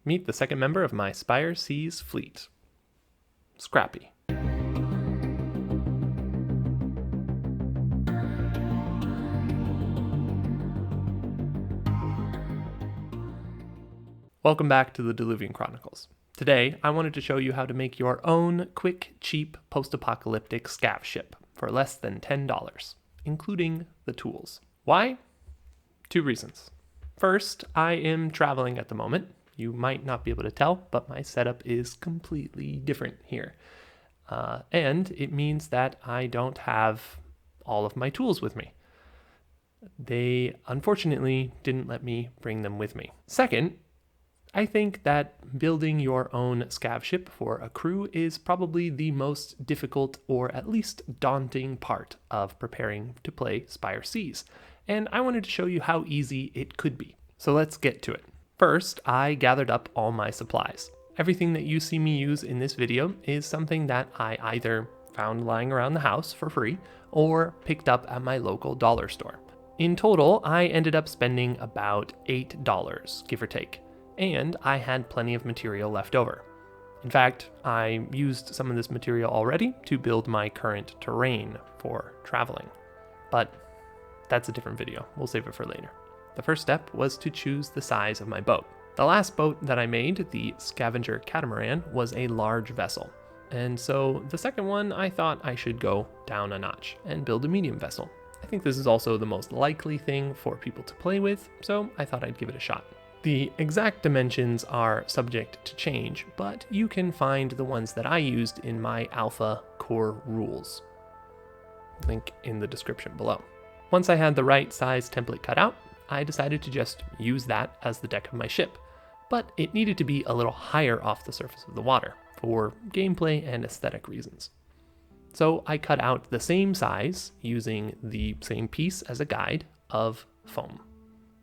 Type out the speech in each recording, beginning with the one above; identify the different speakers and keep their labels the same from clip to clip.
Speaker 1: Meet the second member of my Spire Seas fleet, Scrappy. Welcome back to the Diluvian Chronicles. Today, I wanted to show you how to make your own quick, cheap, post-apocalyptic scav ship for less than $10, including the tools. Why? 2 reasons. First, I am traveling at the moment. You might not be able to tell, but my setup is completely different here. And it means that I don't have all of my tools with me. They unfortunately didn't let me bring them with me. Second, I think that building your own scav ship for a crew is probably the most difficult or at least daunting part of preparing to play Spire Seas, and I wanted to show you how easy it could be. So let's get to it. First, I gathered up all my supplies. Everything that you see me use in this video is something that I either found lying around the house for free or picked up at my local dollar store. In total, I ended up spending about $8, give or take. And I had plenty of material left over. In fact, I used some of this material already to build my current terrain for traveling. But that's a different video. We'll save it for later. The first step was to choose the size of my boat. The last boat that I made, the Scavenger Catamaran, was a large vessel. And so the second one, I thought I should go down a notch and build a medium vessel. I think this is also the most likely thing for people to play with, so I thought I'd give it a shot. The exact dimensions are subject to change, but you can find the ones that I used in my alpha core rules. Link in the description below. Once I had the right size template cut out, I decided to just use that as the deck of my ship, but it needed to be a little higher off the surface of the water for gameplay and aesthetic reasons. So I cut out the same size using the same piece as a guide of foam.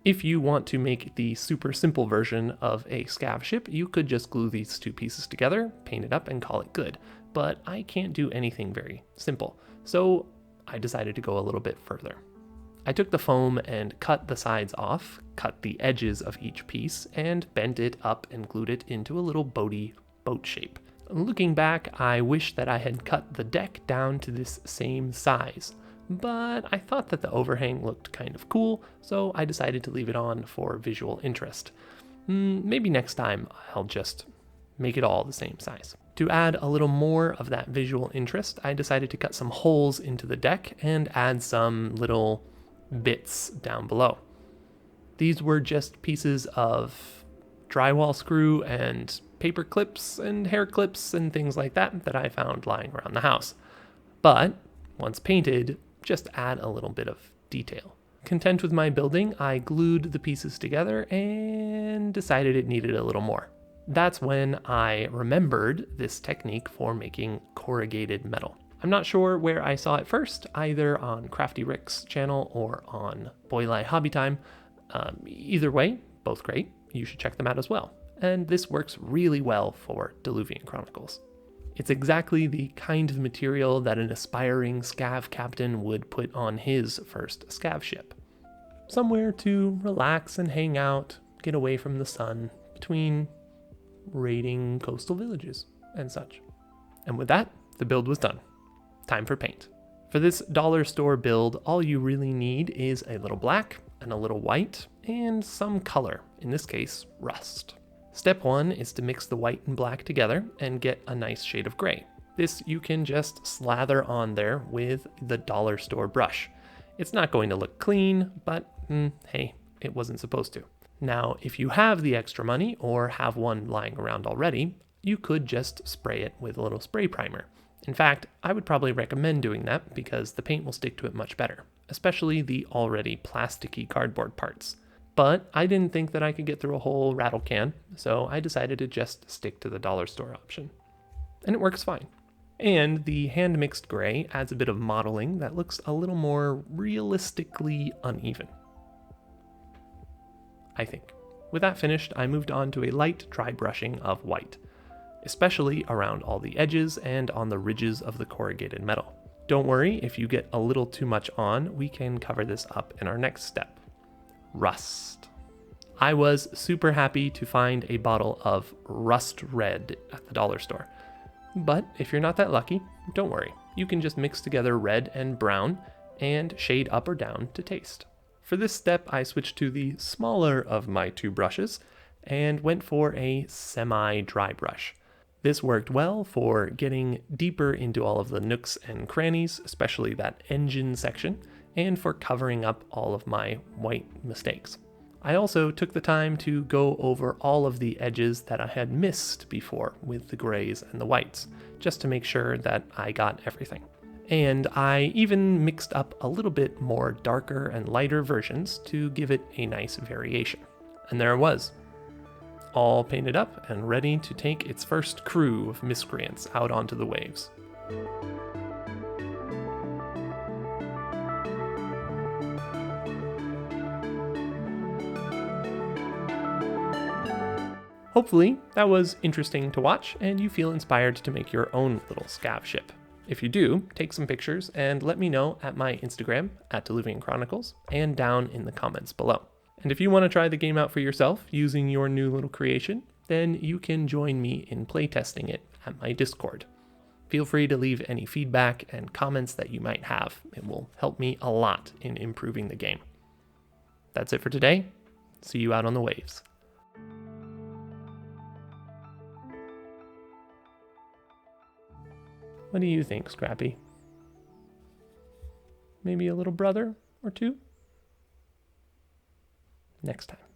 Speaker 1: If you want to make the super simple version of a scav ship, you could just glue these 2 pieces together, paint it up, and call it good. But I can't do anything very simple, so I decided to go a little bit further. I took the foam and cut the sides off, cut the edges of each piece, and bent it up and glued it into a little boaty boat shape. Looking back, I wish that I had cut the deck down to this same size. But I thought that the overhang looked kind of cool, so I decided to leave it on for visual interest. Maybe next time I'll just make it all the same size. To add a little more of that visual interest, I decided to cut some holes into the deck and add some little bits down below. These were just pieces of drywall screw and paper clips and hair clips and things like that I found lying around the house. But once painted, just add a little bit of detail. Content with my building, I glued the pieces together and decided it needed a little more. That's when I remembered this technique for making corrugated metal. I'm not sure where I saw it first, either on Crafty Rick's channel or on Boylai Hobby Time. Either way, both great. You should check them out as well. And this works really well for Diluvian Chronicles. It's exactly the kind of material that an aspiring scav captain would put on his first scav ship. Somewhere to relax and hang out, get away from the sun, between raiding coastal villages and such. And with that, the build was done. Time for paint. For this dollar store build, all you really need is a little black and a little white and some color, in this case, rust. Step 1 is to mix the white and black together and get a nice shade of gray. This you can just slather on there with the dollar store brush. It's not going to look clean, but hey, it wasn't supposed to. Now, if you have the extra money or have one lying around already, you could just spray it with a little spray primer. In fact, I would probably recommend doing that because the paint will stick to it much better, especially the already plasticky cardboard parts. But I didn't think that I could get through a whole rattle can, so I decided to just stick to the dollar store option. And it works fine. And the hand-mixed gray adds a bit of modeling that looks a little more realistically uneven, I think. With that finished, I moved on to a light dry brushing of white, especially around all the edges and on the ridges of the corrugated metal. Don't worry, if you get a little too much on, we can cover this up in our next step. Rust. I was super happy to find a bottle of Rust Red at the dollar store. But if you're not that lucky, don't worry. You can just mix together red and brown and shade up or down to taste. For this step, I switched to the smaller of my two brushes and went for a semi-dry brush. This worked well for getting deeper into all of the nooks and crannies, especially that engine section, and for covering up all of my white mistakes. I also took the time to go over all of the edges that I had missed before with the grays and the whites, just to make sure that I got everything. And I even mixed up a little bit more darker and lighter versions to give it a nice variation. And there it was, all painted up and ready to take its first crew of miscreants out onto the waves. Hopefully that was interesting to watch and you feel inspired to make your own little scav ship. If you do, take some pictures and let me know at my Instagram @DiluvianChronicles and down in the comments below. And if you want to try the game out for yourself using your new little creation, then you can join me in playtesting it at my Discord. Feel free to leave any feedback and comments that you might have. It will help me a lot in improving the game. That's it for today. See you out on the waves. What do you think, Scrappy? Maybe a little brother or two? Next time.